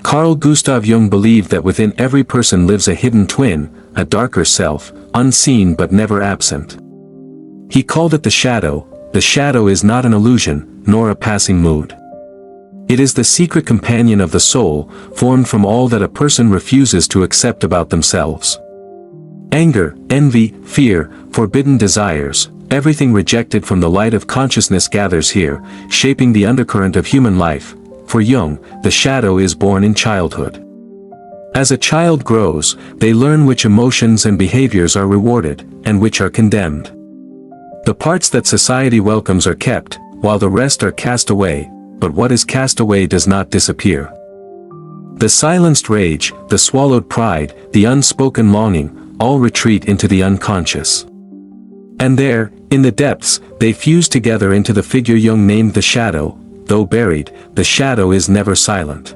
Carl Gustav Jung believed that within every person lives a hidden twin, a darker self, unseen but never absent. He called it the shadow. The shadow is not an illusion, nor a passing mood. It is the secret companion of the soul, formed from all that a person refuses to accept about themselves. Anger, envy, fear, forbidden desires, everything rejected from the light of consciousness gathers here, shaping the undercurrent of human life. For Jung, the shadow is born in childhood. As a child grows, they learn which emotions and behaviors are rewarded, and which are condemned. The parts that society welcomes are kept, while the rest are cast away, but what is cast away does not disappear. The silenced rage, the swallowed pride, the unspoken longing, all retreat into the unconscious. And there, in the depths, they fuse together into the figure Jung named the shadow. Though buried, the shadow is never silent.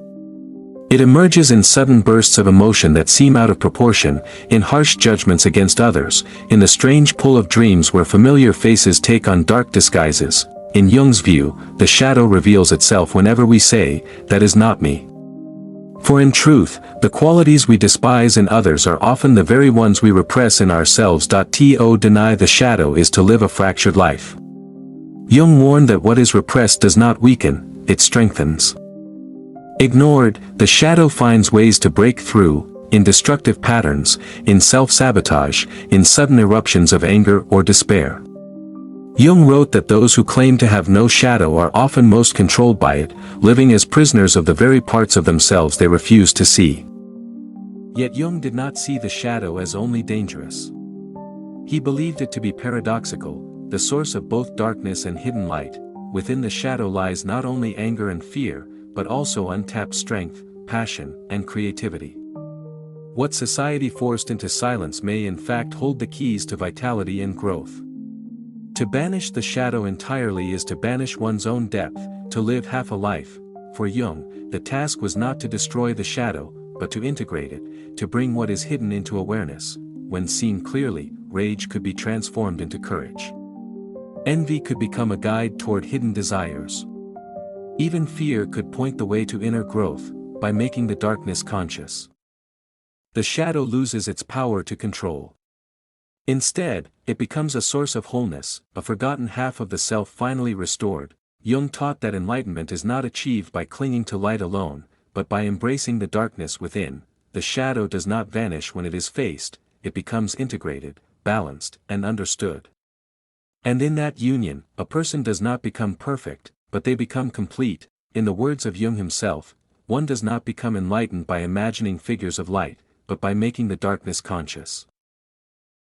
It emerges in sudden bursts of emotion that seem out of proportion, in harsh judgments against others, in the strange pull of dreams where familiar faces take on dark disguises. In Jung's view, the shadow reveals itself whenever we say, "That is not me." For in truth, the qualities we despise in others are often the very ones we repress in ourselves. To deny the shadow is to live a fractured life. Jung warned that what is repressed does not weaken, it strengthens. Ignored, the shadow finds ways to break through, in destructive patterns, in self-sabotage, in sudden eruptions of anger or despair. Jung wrote that those who claim to have no shadow are often most controlled by it, living as prisoners of the very parts of themselves they refuse to see. Yet Jung did not see the shadow as only dangerous. He believed it to be paradoxical, the source of both darkness and hidden light. Within the shadow lies not only anger and fear, but also untapped strength, passion, and creativity. What society forced into silence may in fact hold the keys to vitality and growth. To banish the shadow entirely is to banish one's own depth, to live half a life. For Jung, the task was not to destroy the shadow, but to integrate it, to bring what is hidden into awareness. When seen clearly, rage could be transformed into courage. Envy could become a guide toward hidden desires. Even fear could point the way to inner growth, by making the darkness conscious. The shadow loses its power to control. Instead, it becomes a source of wholeness, a forgotten half of the self finally restored. Jung taught that enlightenment is not achieved by clinging to light alone, but by embracing the darkness within. The shadow does not vanish when it is faced, it becomes integrated, balanced, and understood. And in that union, a person does not become perfect, but they become complete. In the words of Jung himself, one does not become enlightened by imagining figures of light, but by making the darkness conscious.